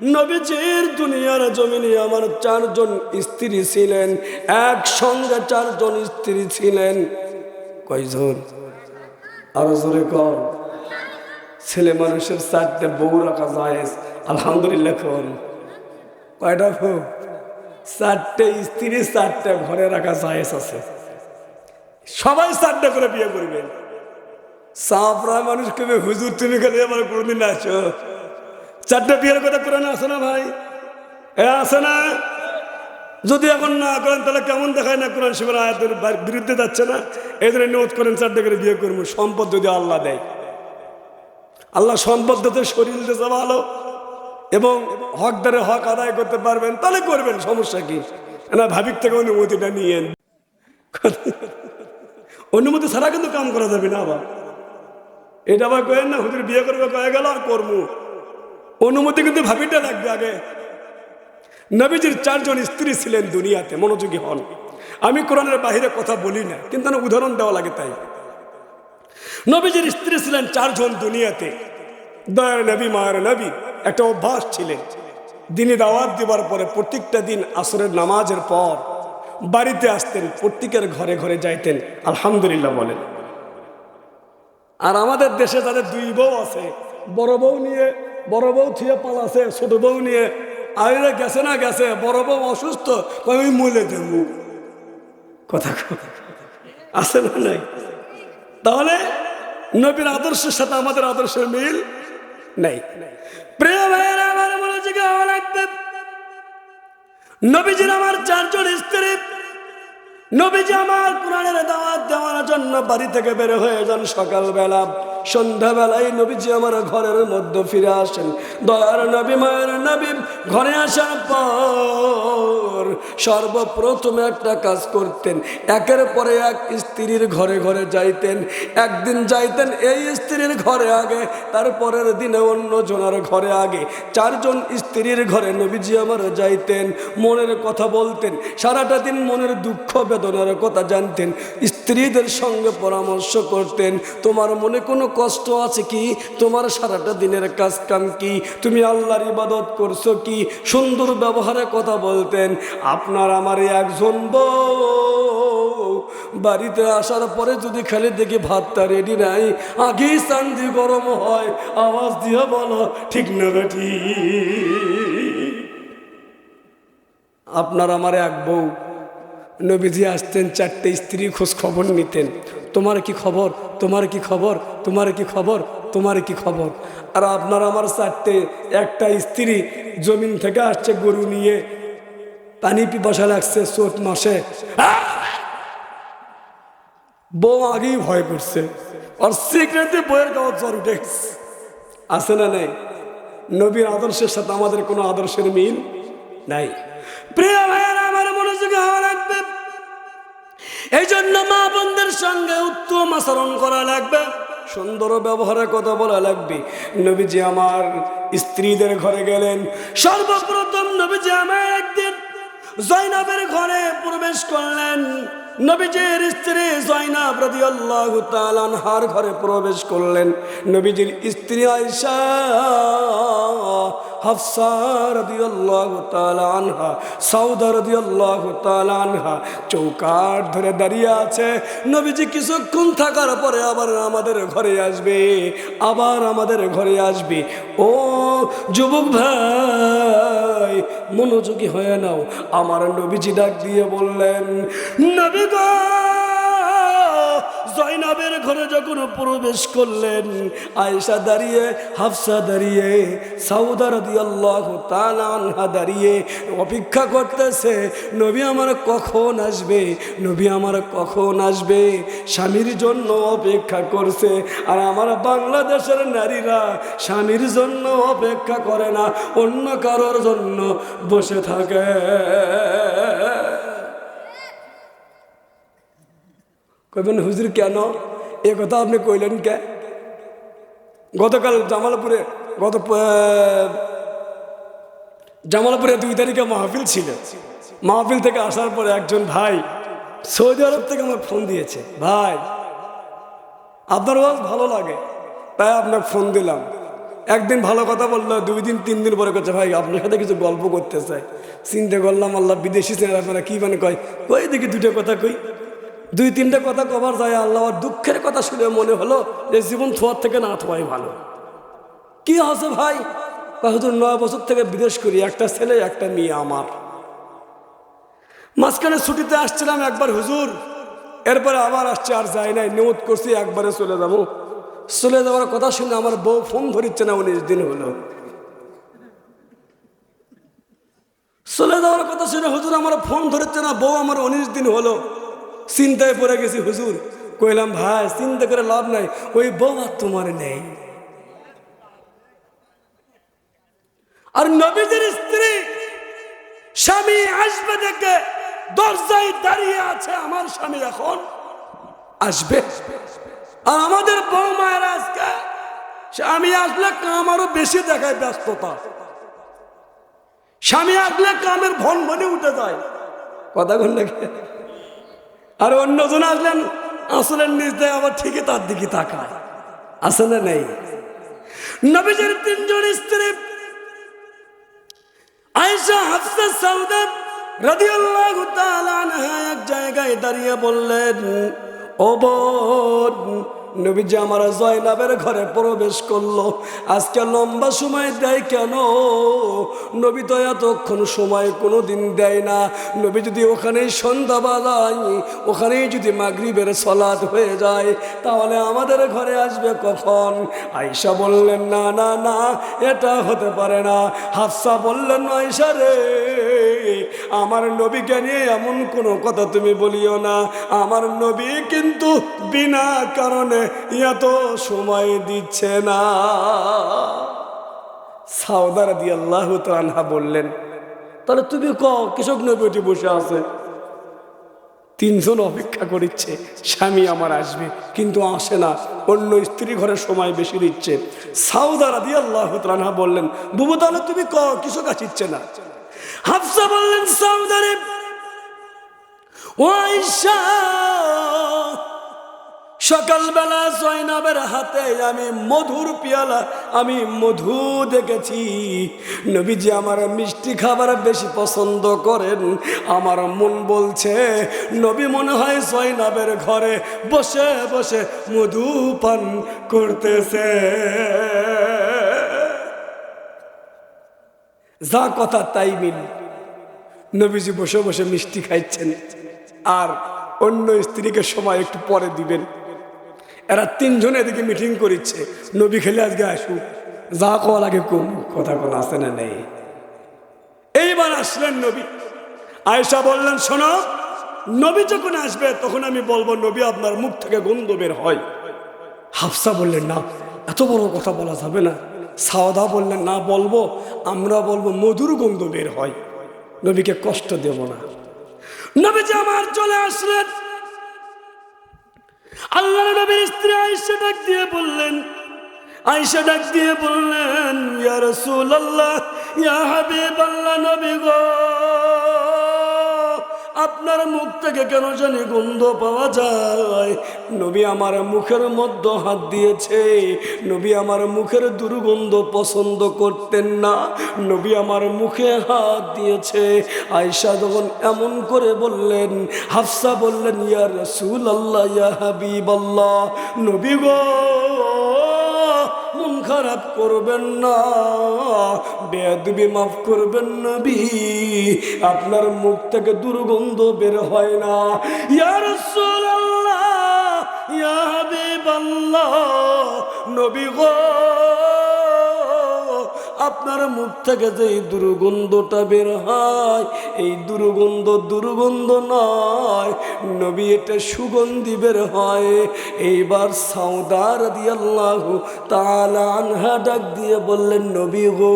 নবীজির দুনিয়ার জমিনে আমার 4 জন স্ত্রী ছিলেন, একসঙ্গে 4 জন স্ত্রী ছিলেন। কয়জন? আরো জোরে কর। ছেলে মানুষের 4টে বউ রাখা যায়, আলহামদুলিল্লাহ। কোন কয়টা বউ? 4টে স্ত্রী, 4টে ঘরে রাখা যায় আছে। সবাই 4টে করে বিয়ে করবেন। সাফরা মানুষ কবে হুজুর তুমি খালি আমার কোনদিন আসো? 4টে বিয়ের কথা কোরআনে আছে না ভাই? আছে না? যদি এখন না করেন তাহলে কেমন দেখায় না? কোরআন শিবের আয়াতের বিরুদ্ধে যাচ্ছে না? এই জন্য নিয়ত করেন 4টে করে বিয়ে করবো। সম্পদ যদি আল্লাহ দেয়, আল্লাহ সম্পদ দিতে, শরীর দিতে ভালো এবং হকদারে হক আদায় করতে পারবেন, তাহলে করবেন, সমস্যা কি? না ভাবিক থেকে অনুমতিটা নিয়ে, অনুমতি ছাড়া কিন্তু কাম করা যাবে না। আবার এটা আবার কয়েন না হুজুর বিয়ে করবে কয়ে গেল আর করবো, অনুমতি কিন্তু ভাবিটা লাগবে আগে। নবীজির 4 জন স্ত্রী ছিলেন দুনিয়াতে, মনোযোগী হন। আমি কোরআনের বাহিরে কথা বলি না, কিন্তু উদাহরণ দেওয়া লাগে তাই। নবীজির স্ত্রী ছিলেন 4 জন দুনিয়াতে। দয়ার নবী, মায়ের নবী একটা অভ্যাস ছিলেন, দিনে দাওয়াত দেওয়ার পরে প্রত্যেকটা দিন আসরের নামাজের পর বাড়িতে আসতেন, প্রত্যেকের ঘরে ঘরে যাইতেন, আলহামদুলিল্লাহ বলেন। আর আমাদের দেশে যাদের 2 বউ আছে, বড় বউ নিয়ে, বড় বউ থুয়ে পালাছে, ছোট বউ নিয়ে আইরে গেছে না গেছে, বড় বউ অসুস্থ, আমি মলে দেব, কথা আছে না নাই? তাহলে নবীর আদর্শের সাথে আমাদের আদর্শের মিল নাই। প্রিয় ভাইয়েরা, আমার মনোযোগী হওয়া লাগবে। নবীজির আমার 4 জন স্ত্রী। নবীজি আমার কোরআনের দাওয়াত দেওয়ার জন্য বাড়ি থেকে বের হয়ে যান সকালবেলা। সন্ধ্যাবেলায় নবীজি আমার ঘরের মধ্যে ফিরে আসেন। দয়ার নবী, মায়ের নবী ঘরে আসার পর সর্বপ্রথমে একটা কাজ করতেন, একের পরে এক স্ত্রীর ঘরে ঘরে যাইতেন। একদিন যাইতেন এই স্ত্রীর ঘরে আগে, তারপরের দিনে অন্য জনের ঘরে আগে। 4 জন স্ত্রীর ঘরে নবীজি আমার যাইতেন, মনের কথা বলতেন, সারাটা দিন মনের দুঃখ বেদনার কথা জানতেন, স্ত্রীদের সঙ্গে পরামর্শ করতেন। তোমার মনে কোনো কষ্ট আছে কি? তোমার সারাটা দিনের কাজ কাম কি? তুমি আল্লাহর ইবাদত করছো কি? সুন্দর ব্যবহারে কথা বলতেন। আপনার আমার একজন বউ বাড়িতে আসার পরে যদি খালি দেখি ভাতটা রেডি নাই, আগেই চান্দি গরম হয়, আওয়াজ দিয়ে বলো ঠিক না বেটি? আপনার আমার এক বউ, নবীজি আসতেন, 4টে স্ত্রী খোঁজ খবর নিতেন। তোমার কি খবর? তোমার কি খবর? তোমার কি খবর? তোমার কি খবর? আর আপনার আমার 4টে, একটা স্ত্রী জমিন থেকে আসছে গরু নিয়ে, পানি পিপাসা লাগছে চৈত মাসে, বউ আগেই ভয় করছে, আর সিগারেটে বইয়ের গাওয়া জ্বর উঠে গেছে। আছে না নাই? নবীর আদর্শের সাথে আমাদের কোনো আদর্শের মিল নাই। প্রিয় ভাইয়েরা, আমার মনোযোগী হওয়া লাগবে। এই জন্য মা বোনদের সঙ্গে উত্তম আচরণ করা লাগবে, সুন্দর ব্যবহারের কথা বলা লাগবে। নবীজি আমার স্ত্রীদের ঘরে গেলেন। সর্বপ্রথম নবীজি আমার একদিন জয়নাবের ঘরে প্রবেশ করলেন। নবীজির স্ত্রী জয়নাব রাদিয়াল্লাহু তাআলা আনহার ঘরে প্রবেশ করলেন। নবীজির স্ত্রী আয়েশা, হাফসা রাদিয়াল্লাহু তাআলা আনহা, সাউদা রাদিয়াল্লাহু তাআলা আনহা চৌকাঠ ধরে দাঁড়িয়ে আছে। নবীজি কিছুক্ষণ থাকার পরে আবার আমাদের ঘরে আসবে, আবার আমাদের ঘরে আসবে। ও যুবক ভাই, মনোযোগী হয়ে নাও। আমার নবীজি ডাক দিয়ে বললেন, নবী গো, জয়নাবের ঘরে যখন প্রবেশ করলেন, আয়েশা দাঁড়িয়ে, হাফসা দাঁড়িয়ে, সাউদা রাদিয়াল্লাহু তাআলা আনহা দাঁড়িয়ে অপেক্ষা করতেছে, নবী আমার কখন আসবে, নবী আমার কখন আসবে। স্বামীর জন্য অপেক্ষা করছে। আর আমার বাংলাদেশের নারীরা স্বামীর জন্য অপেক্ষা করে না, অন্য কারোর জন্য বসে থাকে। কইবেন হুজুর কেন এ কথা আপনি কইলেন কে? গতকাল জামালপুরে 2 তারিখে মাহফিল ছিল। মাহফিল থেকে আসার পরে একজন ভাই সৌদি আরব থেকে আমার ফোন দিয়েছে, ভাই আপনার ওয়াজ ভালো লাগে, তাই আপনাকে ফোন দিলাম। একদিন ভালো কথা বললো, 2 দিন 3 দিন পরে করছে ভাই আপনার সাথে কিছু গল্প করতে চাই। চিন্তা করলাম আল্লাহ বিদেশি ছেলে আপনারা কি মানে কয়, কই দেখি 2টা কথা কই। 2-3টা কথা কবার যায় আল্লাহ দুঃখের কথা শুনে মনে হলো যে জীবন থোয়ার থেকে না থোয়াই ভালো। কি আছে ভাই? হুজুর 9 বছর থেকে বিদেশ করি, একটা ছেলে একটা মেয়ে আমার। মাঝখানে ছুটিতে আসছিলাম একবার হুজুর, এরপরে আবার আসছে, আর যাই নাই, নিয়ত করছি একবারে চলে যাবো। চলে যাওয়ার কথা শুনে আমার বউ ফোন ধরিচ্ছে না, 19 দিন হলো। চলে যাওয়ার কথা শুনে হুজুর আমার ফোন ধরছে না, বউ আমার 19 দিন হলো। চিন্তায় পড়ে গেছি হুজুর। কইলাম ভাই চিন্তা করে লাভ নাই, ওই বউ আর তোমার নেই। আর নবীজির স্ত্রী স্বামী আসবে দেখে দরজায় দাঁড়িয়ে আছে, আমার স্বামী এখন আসবে। আর আমাদের বউ মায়েরা আজকে স্বামী আসলে কাম আরো বেশি দেখায়, ব্যস্ততা। স্বামী আসলে কামের ভন ভনে উঠে যায়, কথা কোন নাকি। আর অন্যজন আসলেন আসলেন নিজ দেয় আবার ঠিকই তার দিকে তাকায়, আছে না নেই? নবীজির 3 জন স্ত্রী আয়েশা, হাফসা, সাউদা রাদিয়াল্লাহু তাআলা আনহা এক জায়গায় দাঁড়িয়ে বললেন, ও বোন, নবীজি আমার জয়নাবের ঘরে প্রবেশ করলো, আজকে লম্বা সময় দেয় কেন? নবী তো এতক্ষণ সময় কোনোদিন দেয় না। নবী যদি ওখানেই সন্ধ্যা বাজায়, ওখানেই যদি মাগরিবের সালাত হয়ে যায়, তাহলে আমাদের ঘরে আসবে কখন? আয়েশা বললেন না না না, এটা হতে পারে না। হাফসা বললেন, আয়েশা রে, আমার নবীকে নিয়ে এমন কোনো কথা তুমি বলিও না। আমার নবী কিন্তু বিনা কারণে এত সময় দিচ্ছে না। সাউদা রাদিয়াল্লাহু তাআলা আনহা বললেন, তাহলে তুমি কও কৃষক নবীটি বসে আছে, 3 জন অপেক্ষা করিচ্ছে স্বামী আমার আসবে, কিন্তু আসে না, অন্য স্ত্রী ঘরে সময় বেশি দিচ্ছে। সাউদা রাদিয়াল্লাহু তাআলা আনহা বললেন, বুবু তাহলে তুমি কও কৃষক আসছে না। হাফসা বললেন, সাউদা রে, ও আয়েশা, সকালবেলা জয়নাবের হাতে আমি মধুর পেয়ালা, আমি মধু দেখেছি। নবীজি আমার মিষ্টি খাবার বেশি পছন্দ করেন। আমার মন বলছে নবী মনে হয় জয়নাবের ঘরে বসে বসে মধু পান করতেছে। যা কথা তাই মিল, নবীজি বসে বসে মিষ্টি খাইছেন আর অন্য স্ত্রীকে সময় একটু পরে দিবেন। এরা 3 জন এদিকে মিটিং করিচ্ছে, নবী খেলে আজকে আসুক, যা কওয়া লাগে কম, কথা কোনো আছে না নেই। এইবার আসলেন নবী। আয়েশা বললেন, শোনো, নবী যখন আসবে তখন আমি বলবো নবী আপনার মুখ থেকে গন্ধ বের হয়। হাফসা বললেন, না, এত বড় কথা বলা যাবে না। সাউদা বললেন, না বলবো, আমরা বলবো মধুর গন্ধ বের হয়, নবীকে কষ্ট দেব না। নবীজি আমার চলে আসলেন। আল্লাহর নবীর স্ত্রী আয়েশা ডাক দিয়ে বললেন, ইয়া রাসূলুল্লাহ, ইয়া হাবিবাল্লাহ, নবী গো, আপনার মুখ থেকে কেন জানি গন্ধ পাওয়া যায়। নবী আমার মুখের মধ্যে হাত দিয়েছে। নবী আমার মুখের দুর্গন্ধ পছন্দ করতেন না, নবী আমার মুখে হাত দিয়েছে। আয়েশা যখন এমন করে বললেন, হাফসা বললেন, ইয়া রাসূলুল্লাহ, ইয়া হাবিবাল্লাহ, নবী গো, মন খারাপ করবেন না, বেয়াদবি মাফ করবেন নবী, আপনার মুখ থেকে দুর্গন্ধ বের হয় না। ইয়া রাসূলুল্লাহ, ইয়া হাবিবাল্লাহ, নবী গো, আপনার মুখ থেকে যে দুর্গন্ধটা বের হয়, এই দুর্গন্ধ নয় নবী, এটা সুগন্ধি বের হয়। এইবার সাউদা রাদিয়াল্লাহু তাআলা আনহা ডাক দিয়ে বললেন, নবী গো,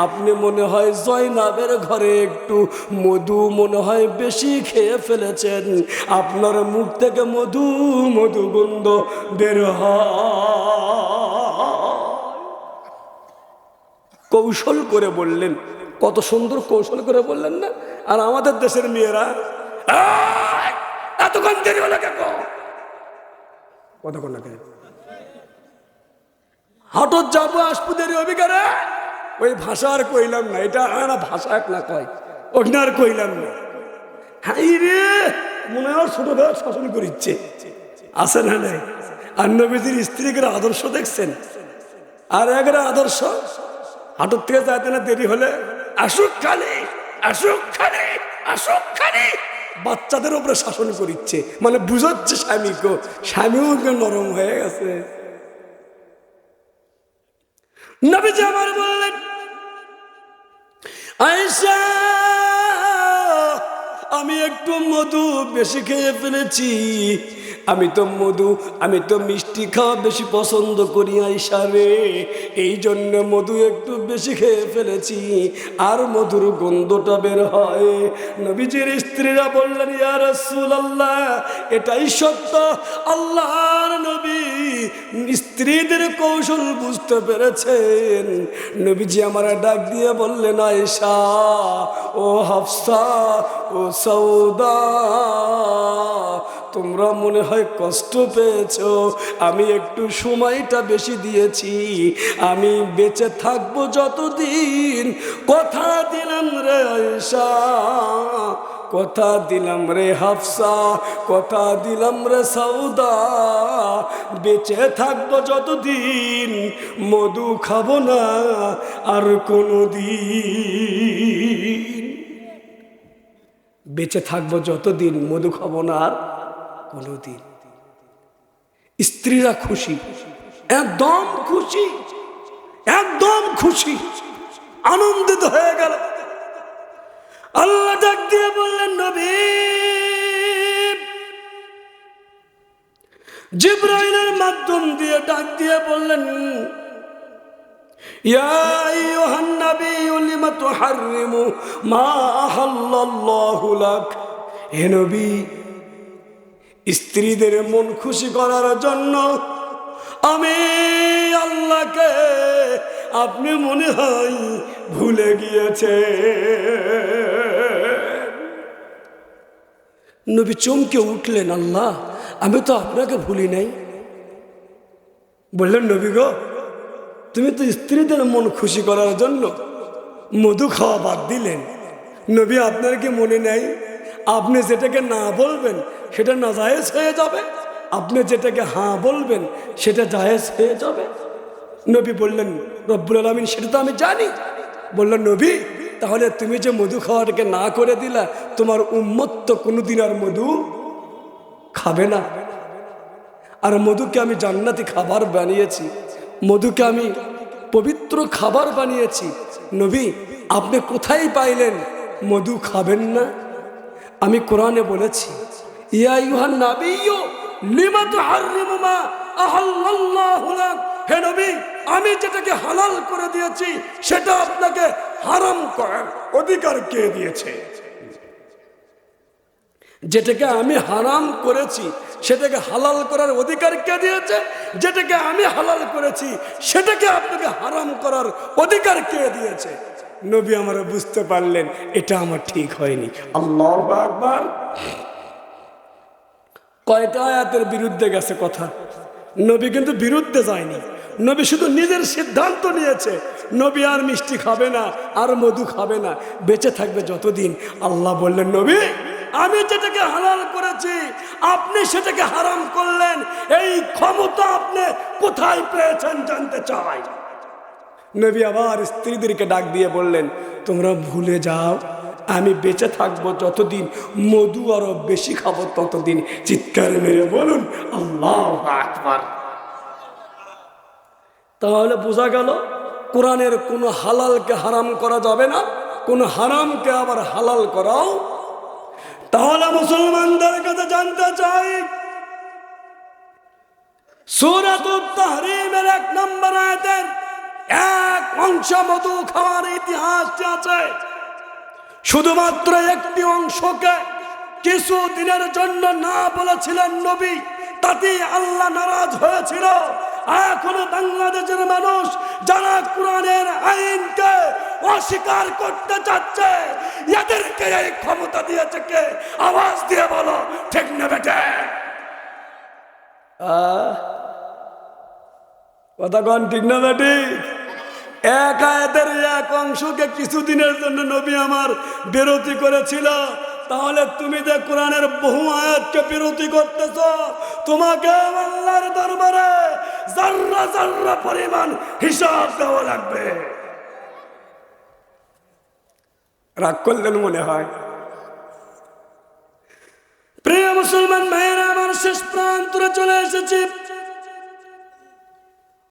আপনি মনে হয় জয়নাবের ঘরে একটু মধু মনে হয় বেশি খেয়ে ফেলেছেন, আপনার মুখ থেকে মধু গন্ধ বের হয়। কৌশল করে বললেন, কত সুন্দর কৌশল করে বললেন না। আর আমাদের দেশের মেয়েরা এতক্ষণ দেরি হলো কেন, কতক্ষণ লাগে। হঠাৎ যাবো আসবো দেরি হবে করে ওই ভাষা আর কইলাম না, এটা না ভাষা এক না কয় ওখানে আর কইলাম না। হাই রে মনে হয় ছোট ভাই শাসন করিচ্ছে আছে না নাই? আর নবীজির স্ত্রীকে আদর্শ দেখছেন, আর একের আদর্শ হাটুর থেকে যাইতে না দেরি হলে আসুক খালি আসুক খালি আসুক খালি বাচ্চাদের উপরে শাসন করিচ্ছে, মানে বুঝাচ্ছে স্বামীকে, স্বামীও নরম হয়ে গেছে। নবীজি আমার বললেন, আয়েশা আমি একটু মধু বেশি খেয়ে ফেলেছি, আমি তো মিষ্টি খাওয়া বেশি পছন্দ করি আয়েশা রে, এই জন্য মধু একটু বেশি খেয়ে ফেলেছি, আর মধুর গন্ধটা বের হয়। নবীজির স্ত্রীরা বললেন, ইয়া রাসূলুল্লাহ এটাই সত্য, আল্লাহর নবী স্ত্রীদের কৌশল বুঝতে পেরেছেন। নবীজি আমার ডাক দিয়ে বললেন, আয়েশা ও হাফসা ও সৌদা তোমরা মনে হয় কষ্ট পেয়েছো, আমি একটু সময়টা বেশি দিয়েছি, আমি বেঁচে থাকবো যতদিন, কথা দিলাম রে আয়েশা, কথা দিলাম রে হাফসা, কথা দিলাম রে সৌদা, বেঁচে থাকবো যতদিন মধু খাবো না আর কোনোদিন, বেঁচে থাকবো যতদিন মধু খাবো না আর কোনোদিন। স্ত্রীরা খুশি, একদম খুশি, একদম খুশি, আনন্দিত হয়ে গেল। আল্লাহ ডাক দিয়ে বললেন, নবী জিবরাইলের মাধ্যম দিয়ে ডাক দিয়ে বললেন, ইয়া আইয়ুহান নাবিয়্যু লিমা তুহাররিমু মা আহাল্লাল্লাহু লাক, হে নবী স্ত্রীদের মন খুশি করার জন্য আমি আল্লাহকে আপনি মনে হয় ভুলে গিয়েছে। নবী চমকে উঠলেন, আল্লাহ আমি তো আপনাকে ভুলি নাই। বললেন, নবী গো তুমি তো স্ত্রীদের মন খুশি করার জন্য মধু খাওয়া বাদ দিলেন, নবী আপনার কি মনে নাই আপনি যেটাকে না বলবেন সেটা না জায়েজ হয়ে যাবে, আপনি যেটাকে হ্যাঁ বলবেন সেটা জায়েজ হয়ে যাবে। নবী বললেন, রব্বুল আলামিন সেটা তো আমি জানি। বললেন, নবী তাহলে তুমি যে মধু খাওয়াটাকে না করে দিলা, তোমার উম্মত তো কোনোদিন আর মধু খাবে না। আর মধুকে আমি জান্নাতি খাবার বানিয়েছি, মধুকে আমি পবিত্র খাবার বানিয়েছি, নবী আপনি কোথায় পাইলেন মধু খাবেন না? আমি কোরআনে বলেছি, ইয়া আইয়ুহান নাবিয়্যু লিমা তুহাররিমু মা আহাল্লাল্লাহু লাক, হে নবী আমি যেটাকে হালাল করে দিয়েছি সেটা আপনাকে হারাম করার অধিকার কে দিয়েছে? যেটাকে আমি হারাম করেছি সেটাকে হালাল করার অধিকার কে দিয়েছে? যেটাকে আমি হালাল করেছি সেটাকে আপনাকে হারাম করার অধিকার কে দিয়েছে? নবী আমার বুঝতে পারলেন এটা আমার ঠিক হয়নি। আল্লাহু আকবার। কয়টা আয়াতের বিরুদ্ধে গেছে কথা, নবী কিন্তু বিরুদ্ধে যায়নি, নবী শুধু নিজের সিদ্ধান্ত নিয়েছে, নবী আর মিষ্টি খাবে না আর মধু খাবে না, বেঁচে থাকবে যতদিন। আল্লাহ বললেন, নবী আমি যেটাকে হালাল করেছি আপনি সেটাকে হারাম করলেন, এই ক্ষমতা আপনি কোথায় পেয়েছেন জানতে চাই। নবী আবার স্ত্রীদেরকে ডাক দিয়ে বললেন, তোমরা ভুলে যাও আমি বেঁচে থাকবো যতদিন, মধু আরো বেশি খাবো ততদিন। চিৎকার মেরে বলুন আল্লাহু আকবার। তাহলে বোঝা গেল কোরআনের কোনো হালালকে হারাম করা যাবে না, কোনো হারামকে আবার হালাল করাও। তাহলে মুসলমানদের কাছে জানতে চাই, সূরাতুত তাহরীমের 1 নম্বর আয়াতের এক অংশ মধু খাওয়ার ইতিহাসটি আছে। শুধুমাত্র একটি অংশকে কিছু দিনের জন্য না বলেছিলেন নবী, তাতে আল্লাহ নারাজ হয়েছিল। এখনো বাংলাদেশের মানুষ যারা কোরআনের আইনকে অস্বীকার করতে চাচ্ছে, এদেরকে এই ক্ষমতা দিয়েছে কে? আওয়াজ দিয়ে বলো ঠিক না বেটে? কথা কন ঠিক না বেটি? এক আয়াতের এক অংশকে কিছুদিনের জন্য নবী আমার বিরতি করেছিল, তাহলে তুমি যে কোরআনের বহু আয়াতকে বিরতি করতেছ, তোমাকে আল্লাহর দরবারে জাররা জাররা পরিমাণ হিসাব দেওয়া লাগবে। রাগ করলেন মনে হয়। প্রিয় মুসলমান ভাইয়েরা, আমার শেষ প্রান্তরে চলে এসেছি।